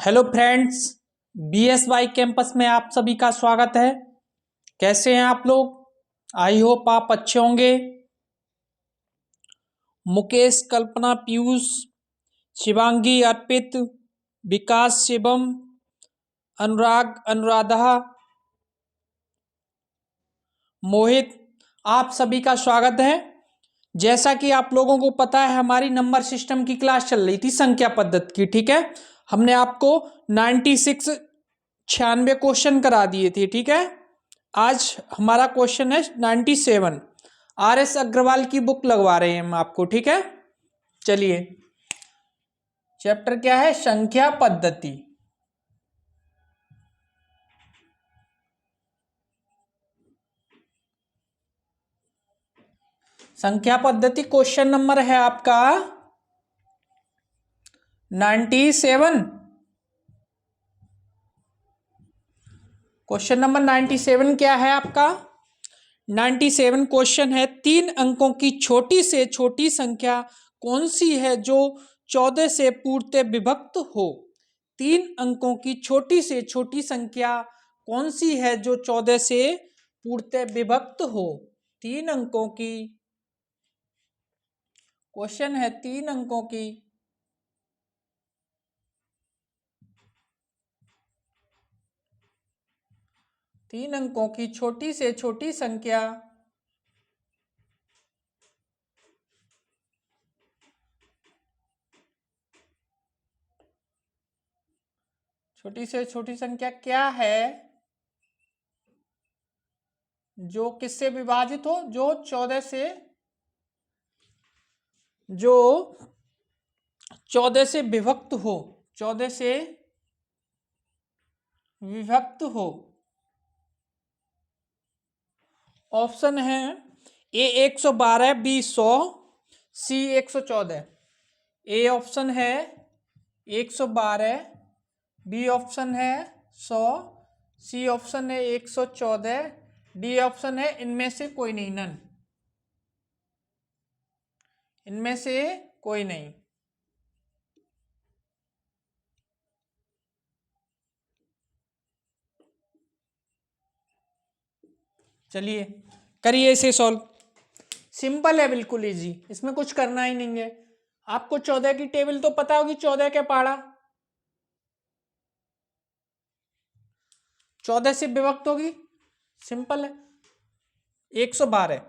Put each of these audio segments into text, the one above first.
Hello friends, बीएसवाई campus में आप सभी का स्वागत है। कैसे हैं आप लोग? आई होप आप अच्छे होंगे। मुकेश, कल्पना, पीयूष, शिवांगी, अर्पित, विकास, शिवम, अनुराग, अनुराधा, मोहित, आप सभी का स्वागत है। जैसा कि आप लोगों को पता है, हमारी नंबर सिस्टम की क्लास चल रही थी संख्या पद्धति की। ठीक है, हमने आपको 96 क्वेश्चन करा दिए थे। ठीक है, आज हमारा क्वेश्चन है 97। RS अग्रवाल की बुक लगवा रहे हैं हम आपको। ठीक है, चलिए, चैप्टर क्या है? संख्या पद्धति। संख्या पद्धति क्वेश्चन नंबर है आपका 97। क्वेश्चन नंबर 97 क्या है आपका? 97 क्वेश्चन है, 3 अंकों की छोटी से छोटी संख्या कौन सी है जो 14 से पूर्णतः विभक्त हो? 3 अंकों की छोटी से छोटी संख्या कौन सी है जो 14 से पूर्णतः विभक्त हो? 3 अंकों की क्वेश्चन है, 3 अंकों की छोटी से छोटी संख्या क्या है जो किससे विभाजित हो? जो 14 से विभक्त हो। 14 से विभक्त हो। ऑप्शन है ए 112, बी 100, सी 114। ए ऑप्शन है 112, बी ऑप्शन है 100, सी ऑप्शन है 114, डी ऑप्शन है इनमें से कोई नहीं, नन। इनमें से कोई नहीं। चलिए, करिए इसे सॉल्व। सिंपल है, बिल्कुल इजी, इसमें कुछ करना ही नहीं है। आपको 14 की टेबल तो पता होगी। 14 के पाड़ा 14 से विभक्त होगी। सिंपल है, 112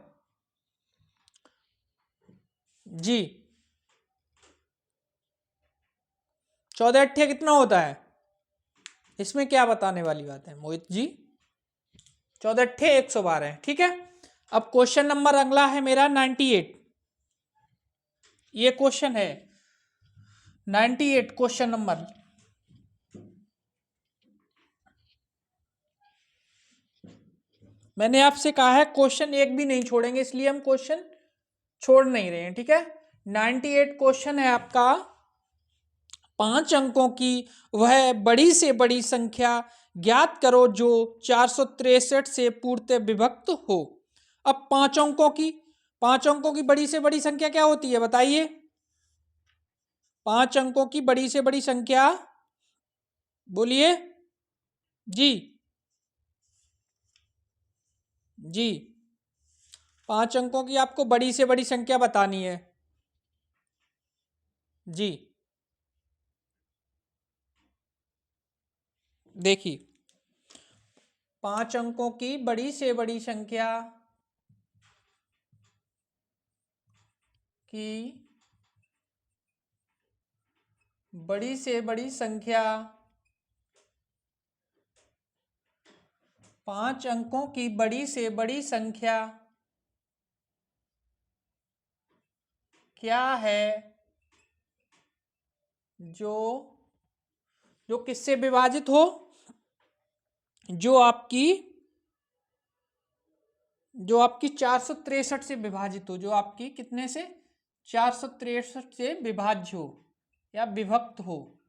जी। 14 अट्ठे कितना होता है? इसमें क्या बताने वाली बात है मोहित जी? 14 अट्ठे 112 है। ठीक है, अब क्वेश्चन नंबर अगला है मेरा 98। ये क्वेश्चन है 98, क्वेश्चन नंबर। मैंने आपसे कहा है क्वेश्चन एक भी नहीं छोड़ेंगे, इसलिए हम क्वेश्चन छोड़ नहीं रहे हैं। ठीक है, 98 क्वेश्चन है आपका। 5 अंकों की वह बड़ी से बड़ी संख्या ज्ञात करो जो 463 से पूर्णतः विभक्त हो। अब 5 अंकों की बड़ी से बड़ी संख्या क्या होती है बताइए? 5 अंकों की बड़ी से बड़ी संख्या बोलिए जी। जी, 5 अंकों की आपको बड़ी से बड़ी संख्या बतानी है जी। देखिए, 5 अंकों की बड़ी से बड़ी संख्या की बड़ी से बड़ी संख्या 5 अंकों की बड़ी से बड़ी संख्या क्या है जो जो किससे विभाजित हो? जो आपकी 463 से विभाजित हो। जो आपकी कितने से? 463 से विभाज्य हो या विभक्त हो।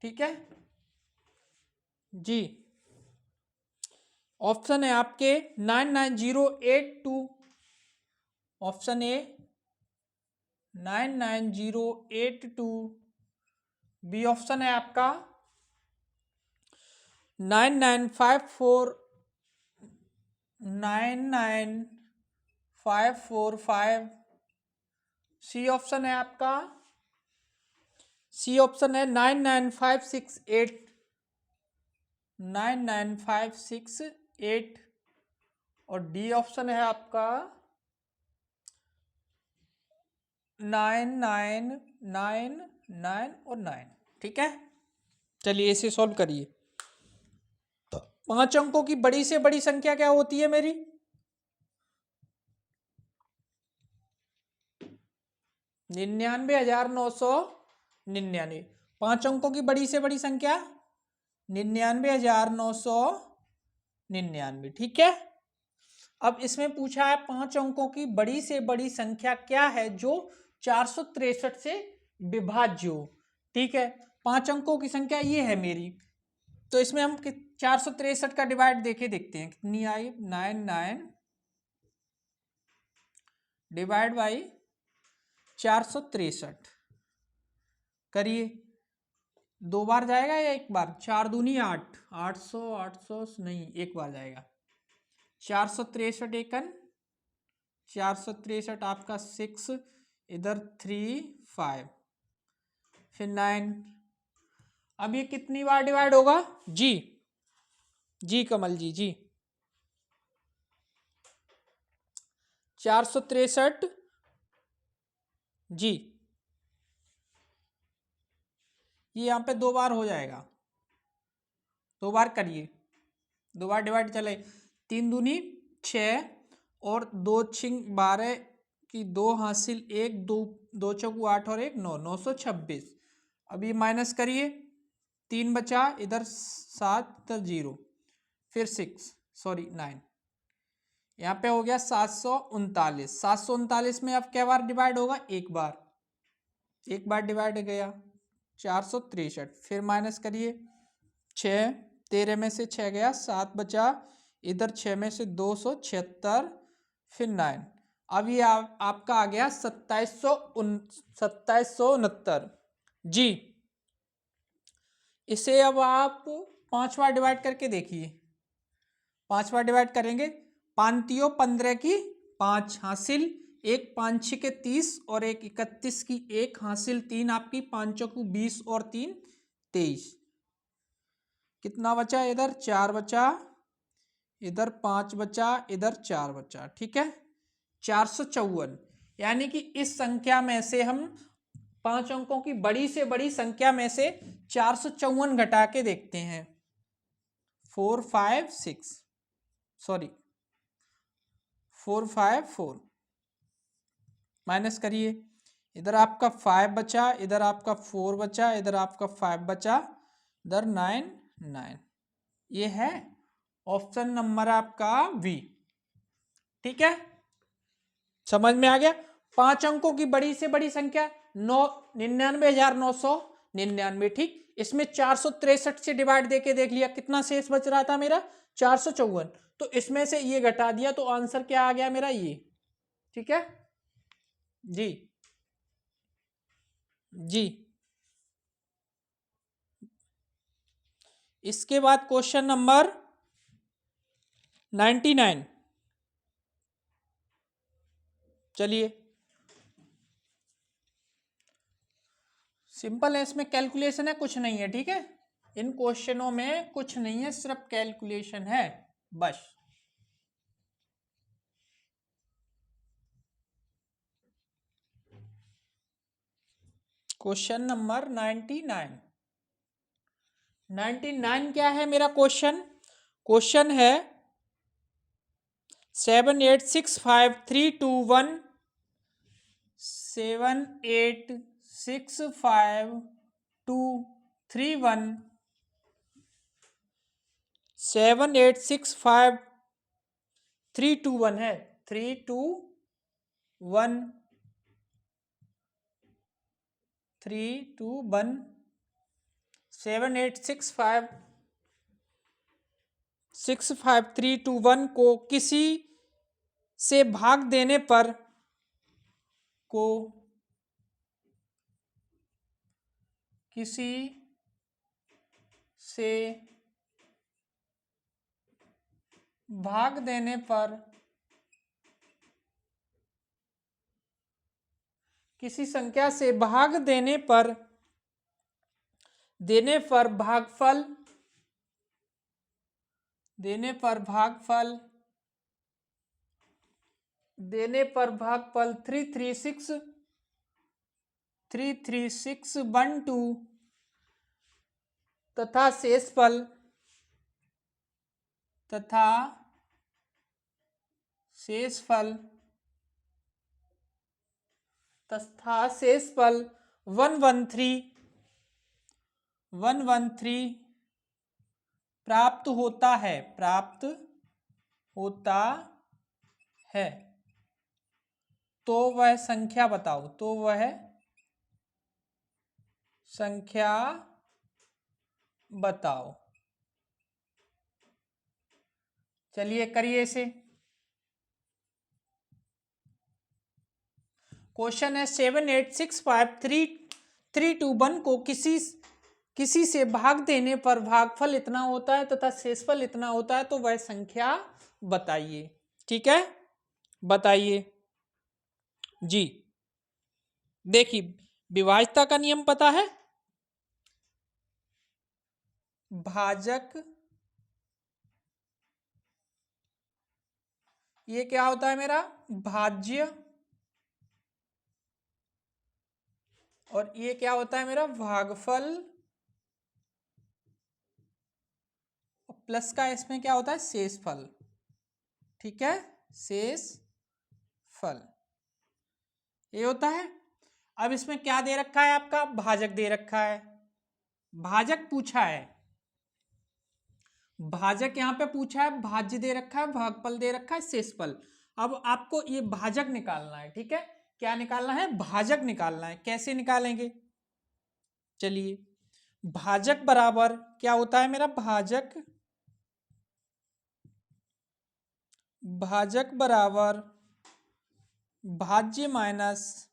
ठीक है जी। ऑप्शन है आपके 99082। ऑप्शन ए 99082, बी ऑप्शन है आपका 99545। सी ऑप्शन है आपका, सी ऑप्शन है 99568, 99568। और डी ऑप्शन है आपका 9999 और 9। ठीक है, चलिए इसे सॉल्व करिए। 5 अंकों की बड़ी से बड़ी संख्या क्या होती है मेरी? 99,999। 5 अंकों की बड़ी से बड़ी संख्या 99,999। ठीक है, अब इसमें पूछा है 5 अंकों की बड़ी से बड़ी संख्या क्या है जो 463 से विभाज्य हो। ठीक है, 5 अंकों की संख्या ये है मेरी, तो इसमें हम 463 का डिवाइड देके देखते हैं कितनी आई। 99 डिवाइड बाई 463 करिए। 2 बार जाएगा या एक बार? 4 दूनी 8, 800 800 नहीं, एक बार जाएगा। 463 एकन 463 आपका 6, इधर 3 5, फिर 9। अब ये कितनी बार डिवाइड होगा जी? जी कमल जी, जी 463 जी, ये यहाँ पे 2 बार हो जाएगा। 2 बार करिए, 2 बार डिवाइड चले। 3 दूनी 6 और 2 छिंग 12 की 2 हासिल 1, 2 2 चौकू 8 और 1 9, 926। अब ये माइनस करिए, 3 बचा, इधर 7, इधर 0, फिर 6 सॉरी 9। यहाँ पे हो गया 739। 739 में अब क्या बार डिवाइड होगा? एक बार, एक बार डिवाइड गया 463। फिर माइनस करिए, 6, 13 में से 6 गया, 7 बचा, इधर 6 में से 276, फिर 9। अब ये आपका आ गया 2769 जी। इसे अब आप 5 बार डिवाइड करके देखिए। 5 बार डिवाइड करेंगे, 5 15 की 5 हासिल, 1 5 6 के 30 और 1 31 की 1 हासिल, 3 आपकी 5 चौकू 20 और 3 23। कितना बचा? इधर 4 बचा, इधर 5 बचा, इधर 4 बचा। ठीक है, 454। यानी कि इस संख्या में से हम 5 अंकों की बड़ी से बड़ी संख्या में से 454 घटा के देखते हैं। 4 5 6 सॉरी 4 5 4 माइनस करिए, इधर आपका 5 बचा, इधर आपका 4 बचा, इधर आपका 5 बचा, इधर 9 9। ये है ऑप्शन नंबर आपका बी। ठीक है, समझ में आ गया? 5 अंकों की बड़ी से बड़ी संख्या 99,999। ठीक, इसमें 463 से डिवाइड देके देख लिया, कितना शेष बच रहा था मेरा? 454। तो इसमें से ये घटा दिया, तो आंसर क्या आ गया मेरा? ये। ठीक है जी, जी। इसके बाद क्वेश्चन नंबर 99। चलिए, सिंपल है, इसमें कैलकुलेशन है, कुछ नहीं है। ठीक है, इन क्वेश्चनों में कुछ नहीं है, सिर्फ कैलकुलेशन है बस। Question number 99। 99 क्या है मेरा क्वेश्चन? क्वेश्चन है 786532 1 7865321 है 321 321 7865321 को किसी से भाग देने पर किसी से भाग देने पर किसी संख्या से भाग देने पर भागफल 336 तथा शेषफल 113 प्राप्त होता है तो वह संख्या बताओ। चलिए करिए इसे। क्वेश्चन है 7865331 को किसी से भाग देने पर भागफल इतना होता है तथा शेषफल इतना होता है तो वह संख्या बताइए। ठीक है, बताइए जी। देखिए, विभाज्यता का नियम पता है, भाजक, ये क्या होता है मेरा भाज्य, और ये क्या होता है मेरा भागफल, प्लस का इसमें क्या होता है शेषफल। ठीक है, शेषफल ये होता है। अब इसमें क्या दे रखा है आपका, भाजक दे रखा है, भाजक पूछा है, भाजक यहाँ पे पूछा है, भाज्य दे रखा है, भागफल दे रखा है, शेषफल। अब आपको ये भाजक निकालना है। ठीक है, क्या निकालना है, भाजक निकालना है। कैसे निकालेंगे, चलिए। भाजक बराबर क्या होता है मेरा, भाजक बराबर भाज्य माइनस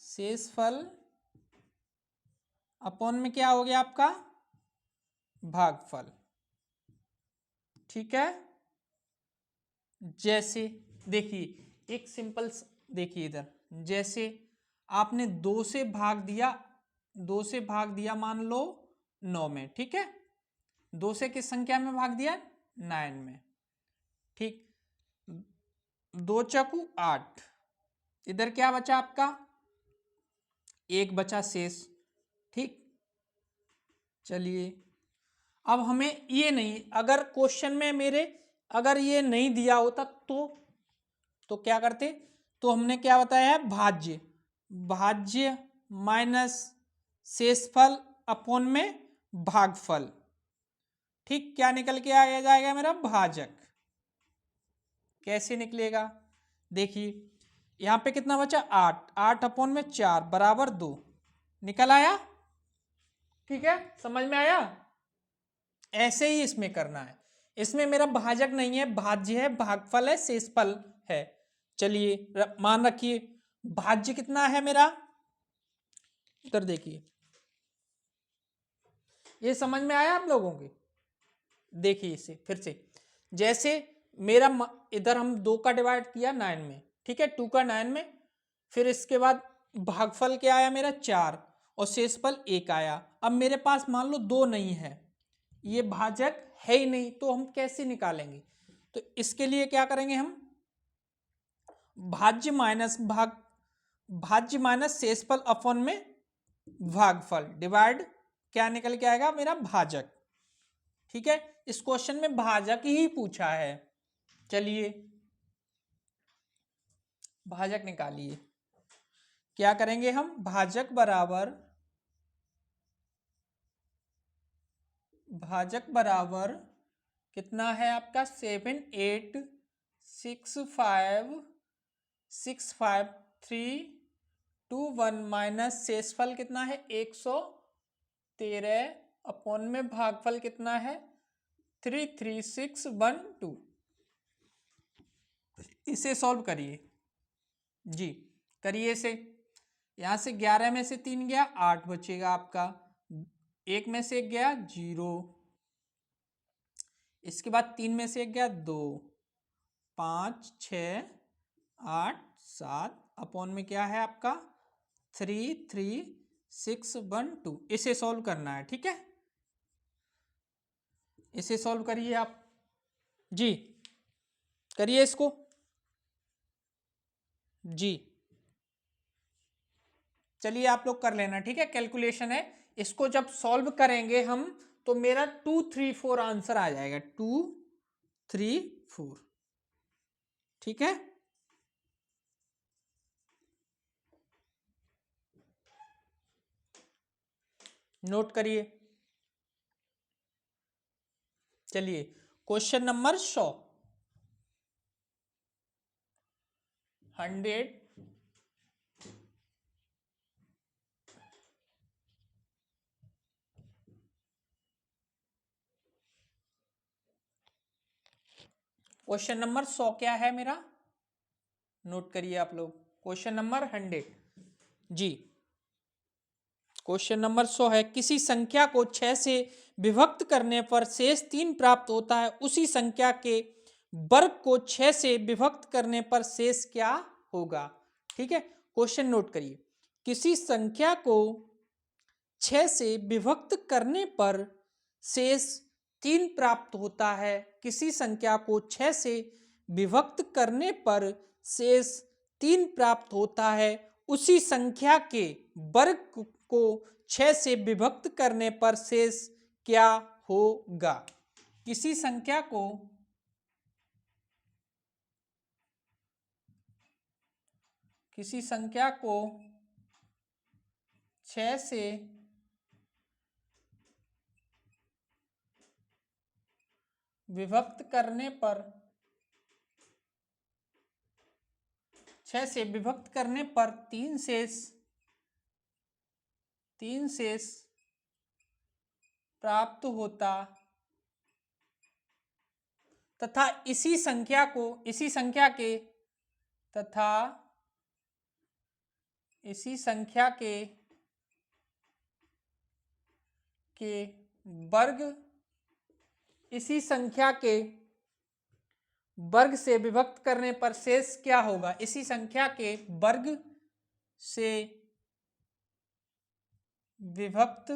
शेषफल अपॉन में क्या हो गया आपका भागफल। ठीक है, जैसे देखिए एक सिंपल, देखिए इधर, जैसे आपने 2 से भाग दिया मान लो 9 में। ठीक है, 2 से किस संख्या में भाग दिया, 9 में। ठीक, 2 चौकू 8, इधर क्या बचा आपका, 1 बचा शेष। ठीक, चलिए अब हमें ये नहीं, अगर क्वेश्चन में मेरे अगर ये नहीं दिया होता तो क्या करते, तो हमने क्या बताया है, भाज्य माइनस शेषफल अपॉन में भागफल। ठीक, क्या निकल के आ जाएगा मेरा भाजक। कैसे निकलेगा, देखिए यहां पे कितना बचा 8 अपॉन में 4 बराबर 2 निकल आया। ठीक है, समझ में आया। ऐसे ही इसमें करना है, इसमें मेरा भाजक नहीं है, भाज्य है, भागफल है, शेषफल है। चलिए मान रखिए भाज्य कितना है मेरा, इधर देखिए, ये समझ में आया आप लोगों के। देखिए इसे फिर से, जैसे मेरा इधर हम 2 का डिवाइड किया 9 में। ठीक है, 2 का 9 में, फिर इसके बाद भागफल क्या आया मेरा 4 और शेषफल 1 आया। अब मेरे पास मान लो 2 नहीं है, ये भाजक है ही नहीं, तो हम कैसे निकालेंगे, तो इसके लिए क्या करेंगे हम, भाज्य माइनस शेषफल अपॉन में भागफल डिवाइड, क्या निकल के आएगा मेरा भाजक। ठीक है, इस क्वेश्चन में भाजक ही पूछा है। चलिए भाजक निकालिए, क्या करेंगे हम, भाजक बराबर कितना है आपका 786565321 माइनस शेषफल कितना है 113 अपॉन में भागफल कितना है 33612। इसे सॉल्व करिए। जी करिए से। यहाँ से 11 में से 3 गया 8 बचेगा आपका, 1 में से 1 गया 0, इसके बाद 3 में से 1 गया 2, 5 6 8 7 अपॉन में क्या है आपका 3 3 6 1 2। इसे सॉल्व करना है, ठीक है, इसे सॉल्व करिए आप। जी करिए इसको। जी चलिए आप लोग कर लेना, ठीक है, कैलकुलेशन है। इसको जब सॉल्व करेंगे हम तो मेरा 2 3 4 आंसर आ जाएगा, 2 3 4, ठीक है। नोट करिए। चलिए क्वेश्चन नंबर 100, 100 क्वेश्चन नंबर 100 क्या है मेरा, नोट करिए आप लोग। क्वेश्चन नंबर 100, जी क्वेश्चन नंबर 100 है, किसी संख्या को 6 से विभक्त करने पर शेष 3 प्राप्त होता है, उसी संख्या के वर्ग को 6 से विभक्त करने पर शेष क्या होगा। ठीक है, क्वेश्चन नोट करिए। किसी संख्या को 6 से विभक्त करने पर शेष 3 प्राप्त होता है, किसी संख्या को 6 से विभक्त करने पर शेष 3 प्राप्त होता है, उसी संख्या के वर्ग को 6 से विभक्त करने पर शेष क्या होगा। किसी संख्या को किसी संख्या को 6 से विभक्त करने पर 6 से विभक्त करने पर 3 शेष प्राप्त होता तथा इसी संख्या के वर्ग इसी संख्या के वर्ग से विभक्त करने पर शेष क्या होगा। इसी संख्या के वर्ग से विभक्त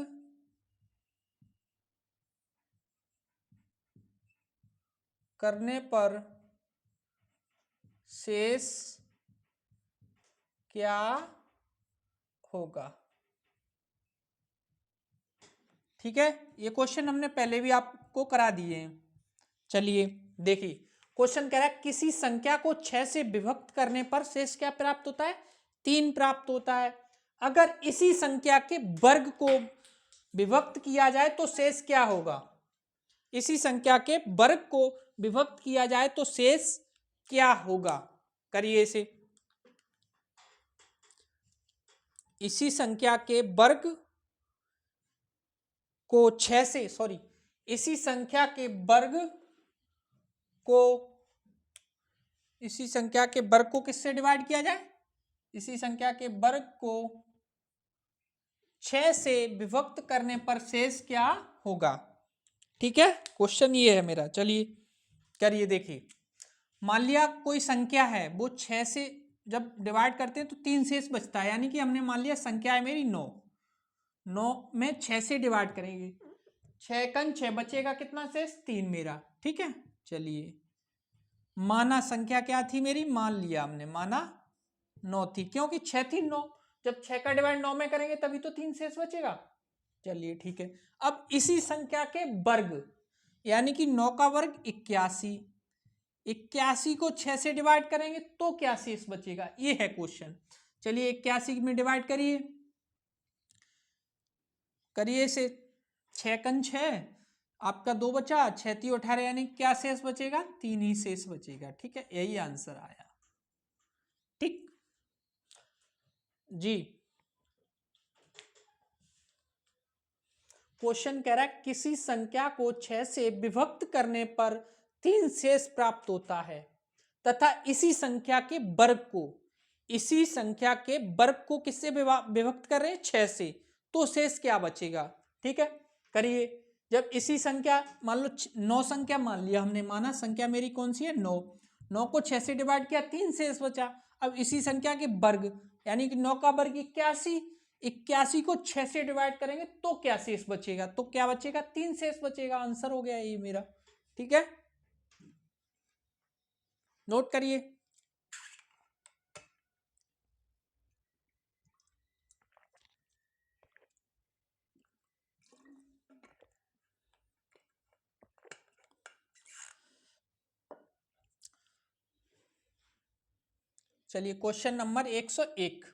करने पर शेष क्या होगा। ठीक है, ये क्वेश्चन हमने पहले भी आपको करा दिए हैं। चलिए देखिए, क्वेश्चन कह रहा है किसी संख्या को 6 से विभक्त करने पर शेष क्या प्राप्त होता है, 3 प्राप्त होता है। अगर इसी संख्या के वर्ग को विभक्त किया जाए तो शेष क्या होगा। इसी संख्या के वर्ग को विभक्त किया जाए तो शेष क्या होगा। करिए इसे। इसी संख्या के वर्ग को 6 से इसी संख्या के वर्ग को किससे डिवाइड किया जाए। इसी संख्या के वर्ग को 6 से विभक्त करने पर शेष क्या होगा। ठीक है, क्वेश्चन ये है मेरा। चलिए करिए, देखिए मान लिया कोई संख्या है, वो 6 से जब डिवाइड करते हैं तो 3 शेष बचता है, यानी कि हमने मान लिया संख्या है मेरी 9 में 6 से डिवाइड करेंगे, 6 कन 6 बचेगा, कितना शेष 3 मेरा। ठीक है, चलिए माना संख्या क्या थी मेरी, मान लिया हमने, माना 9 थी, क्योंकि 6 थी 9, जब 6 का डिवाइड 9 में करेंगे तभी तो 3 शेष बचेगा। चलिए ठीक है, अब इसी संख्या के वर्ग यानी कि 9 का वर्ग 81, 81 को 6 से डिवाइड करेंगे तो क्या शेष बचेगा, ये है क्वेश्चन। चलिए 81 में डिवाइड करिए से, 6 कन 6 आपका 2 बचा, 6 3 18, यानी क्या शेष बचेगा, 3 ही शेष बचेगा। ठीक है, यही आंसर आया। ठीक जी, क्वेश्चन कह रहा है किसी संख्या को 6 से विभक्त करने पर 3 शेष प्राप्त होता है तथा इसी संख्या के वर्ग को इसी संख्या के वर्ग को किससे विभक्त कर रहे हैं, 6 से, तो शेष क्या बचेगा। ठीक है, करिए। जब इसी संख्या मान लो 9 संख्या मान लिया हमने, माना संख्या मेरी कौन सी है 9, 9 को 6 से डिवाइड किया 3 शेष बचा। अब इसी संख्या के वर्ग यानी कि 9 का वर्ग 81, 81 को 6 से डिवाइड करेंगे तो क्या शेष बचेगा, तो क्या बचेगा 3 शेष बचेगा। आंसर हो गया ये मेरा। ठीक है, नोट करिए। चलिए क्वेश्चन नंबर 101।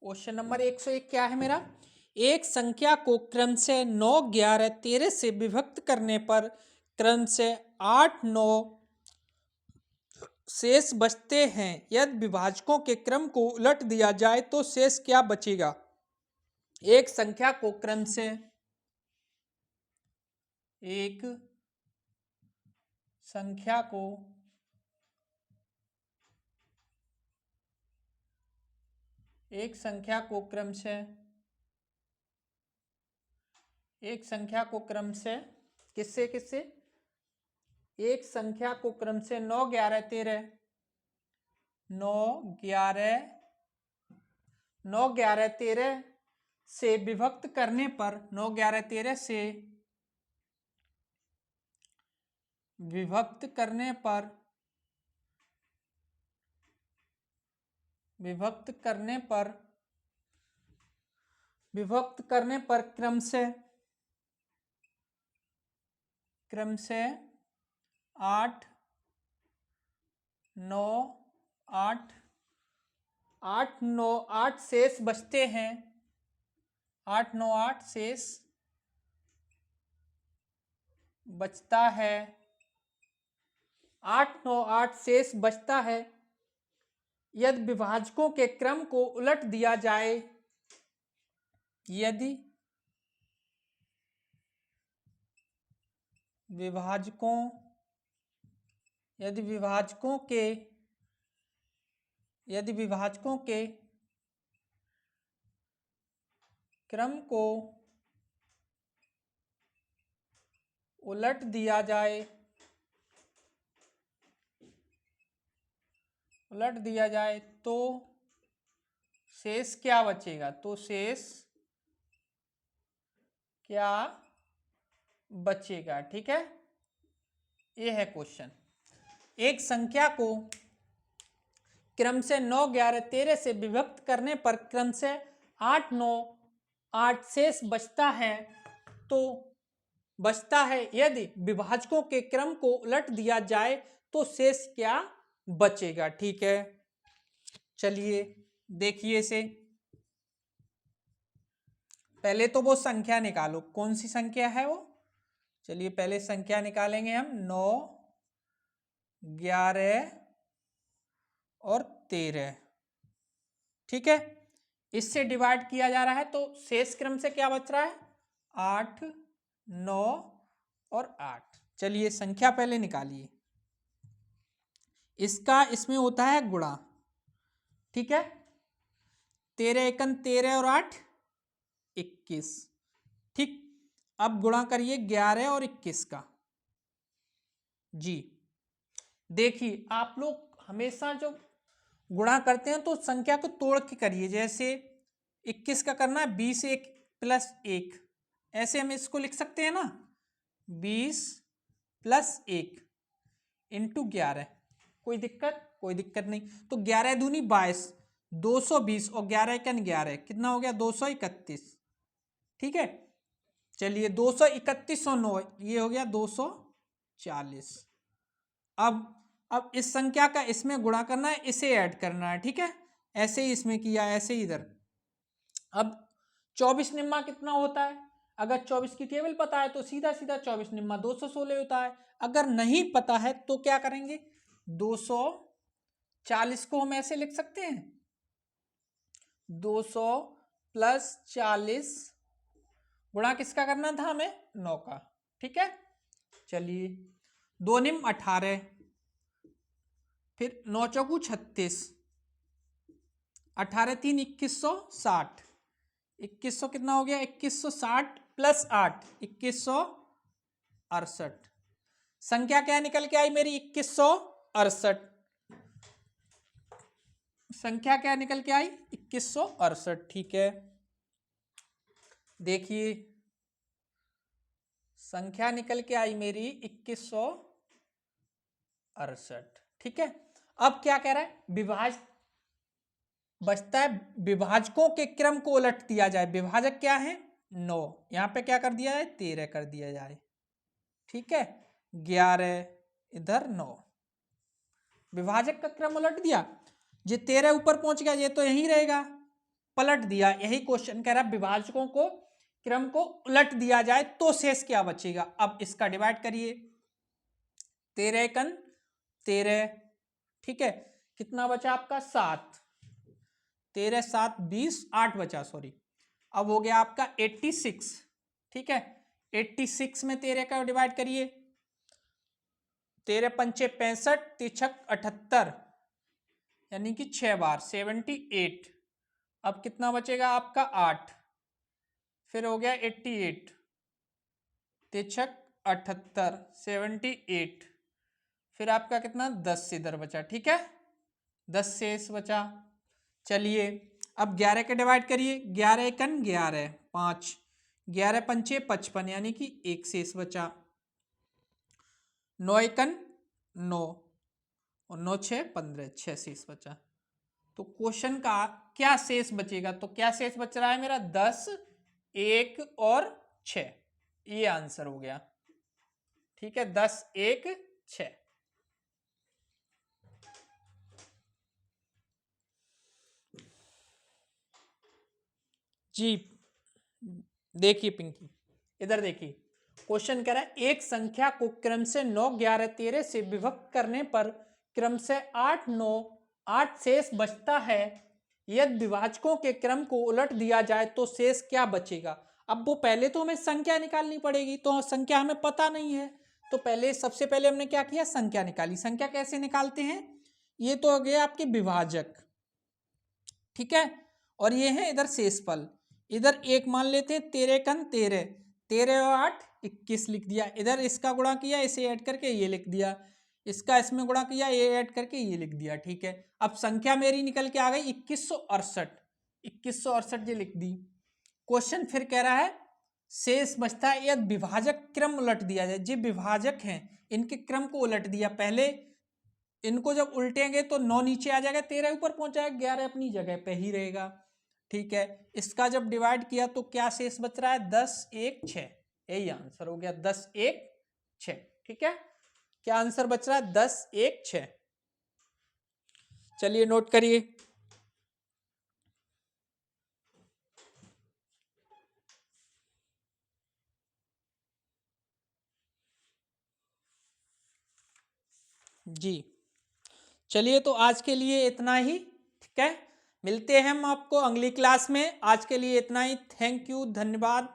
क्वेश्चन नंबर 101 क्या है मेरा, एक संख्या को क्रम से 9, 11, 13 से विभक्त करने पर क्रम से 8, 9 शेष बचते हैं। यदि विभाजकों के क्रम को उलट दिया जाए तो शेष क्या बचेगा। एक संख्या को क्रम से, एक संख्या को क्रम से, एक संख्या को क्रम से किससे किससे, एक संख्या को क्रम से 9, 11, 13, 9, 11, 9, 11, 13 से विभक्त करने पर, 9, 11, 13 से विभक्त करने पर, विभक्त करने पर, विभक्त करने पर क्रम से, क्रम से 8, 9, 8, 8, 9, 8 शेष बचते हैं। 8, 9, 8 शेष बचता है। 8, 9, 8 शेष बचता है यदि विभाजकों के क्रम को उलट दिया जाए, यदि विभाजकों, यदि विभाजकों के, यदि विभाजकों के क्रम को उलट दिया जाए, उलट दिया जाए तो शेष क्या बचेगा, तो शेष क्या बचेगा। ठीक है, ये है क्वेश्चन। एक संख्या को क्रम से 9, 11, 13 से विभक्त करने पर क्रम से 8, 9, 8 शेष बचता है, तो बचता है यदि विभाजकों के क्रम को उलट दिया जाए तो शेष क्या बचेगा। ठीक है, चलिए देखिए इसे। पहले तो वो संख्या निकालो, कौन सी संख्या है वो। चलिए पहले संख्या निकालेंगे हम, 9, 11 और 13। ठीक है, इससे डिवाइड किया जा रहा है तो शेष क्रम से क्या बच रहा है, 8, 9 और 8। चलिए संख्या पहले निकालिए। इसका इसमें होता है गुणा। ठीक है, 13 एकन 13 और 8 21। ठीक, अब गुणा करिए 11 और 21 का। जी देखिए, आप लोग हमेशा जो गुणा करते हैं तो संख्या को तोड़ के करिए। जैसे 21 का करना है 20 1 प्लस 1, ऐसे हम इसको लिख सकते हैं ना, 20 प्लस 1 इंटू 11। कोई दिक्कत, कोई दिक्कत नहीं। तो 11 दूनी 22, 220 और 11 एकन 11, कितना हो गया 231। ठीक है, चलिए 231 और 9 ये हो गया 240। अब इस संख्या का इसमें गुणा करना है, इसे ऐड करना है। ठीक है, ऐसे ही इसमें किया, ऐसे ही इधर। अब 24 निम्मा कितना होता है, अगर 24 की टेबल पता है तो सीधा सीधा 24 निम्मा 216 होता है। अगर नहीं पता है तो क्या करेंगे, 200 40 को हम ऐसे लिख सकते हैं 200 प्लस 40 गुणा किसका करना था हमें 9 का। ठीक है, चलिए 2 निम 18, फिर 9 चौकू 36, 18 3 2160, 2100 कितना हो गया 2160 प्लस 8 2168। संख्या क्या निकल के आई मेरी 2168। संख्या क्या निकल के आई 2168। ठीक है, देखिए संख्या निकल के आई मेरी 2168। ठीक है, अब क्या कह रहा है विभाज बचता है विभाजकों के क्रम को उलट दिया जाए। विभाजक क्या है 9, यहां पे क्या कर दिया जाए 13 कर दिया जाए। ठीक है, 11 इधर 9, विभाजक का क्रम उलट दिया। ये 13 ऊपर पहुंच गया, ये तो यहीं रहेगा, पलट दिया। यही क्वेश्चन कह रहा है विभाजकों को क्रम को उलट दिया जाए तो शेष क्या बचेगा। अब इसका डिवाइड करिए 13 एकन 13। ठीक है, कितना बचा आपका 7, 13 7 20 8 बचा, सॉरी। अब हो गया आपका 86। ठीक है, 86 में 13 का डिवाइड करिए, 13 पंचे 65 तिछक 78 यानी कि 6 बार 78। अब कितना बचेगा आपका 8, फिर हो गया 88 तिछक 78 78, फिर आपका कितना 10 इधर बचा। ठीक है, 10 शेष बचा। चलिए अब 11 के डिवाइड करिए, 11 एकन 11 5, 11 पंचे 55 यानी कि 1 शेष बचा। 9 एकन 9 और 9 6 15, 6 शेष बचा। तो क्वेश्चन का क्या शेष बचेगा, तो क्या शेष बच रहा है मेरा 10 1 और 6, ये आंसर हो गया। ठीक है, 10 1 6। जी देखिए पिंकी, इधर देखिए क्वेश्चन कह रहा है एक संख्या को क्रम से 9 11 13 से विभक्त करने पर क्रम से 8 9 8 शेष बचता है। यदि विभाजकों के क्रम को उलट दिया जाए तो शेष क्या बचेगा। अब वो पहले तो हमें संख्या निकालनी पड़ेगी, तो संख्या हमें पता नहीं है, तो पहले सबसे पहले हमने क्या किया संख्या निकाली। संख्या कैसे निकालते हैं, ये तो हो गया आपके विभाजक। ठीक है, और ये है इधर शेषफल। इधर एक मान लेते हैं 13 कन 13, 13 और 8 21 लिख दिया। इधर इसका गुणा किया, इसे ऐड करके ये लिख दिया, इसका इसमें गुणा किया, ये ऐड करके ये लिख दिया। ठीक है, अब संख्या मेरी निकल के आ गई 2168, 2168 ये लिख दी। क्वेश्चन फिर कह रहा है शेष बचता है यदि विभाजक क्रम उलट दिया जाए। जो विभाजक हैं इनके क्रम को उलट दिया, पहले इनको जब उल्टेंगे तो 9 नीचे आ जाएगा, 13 ऊपर पहुंच जाएगा, 11 अपनी जगह पे ही रहेगा। ठीक है, इसका जब डिवाइड किया तो क्या शेष बच रहा है 10 1 6, यही आंसर हो गया 10 1 6। ठीक है, क्या आंसर बच रहा है 10 1 6। चलिए नोट करिए। जी चलिए, तो आज के लिए इतना ही। ठीक है, मिलते हैं हम आपको अगली क्लास में। आज के लिए इतना ही। थैंक यू, धन्यवाद।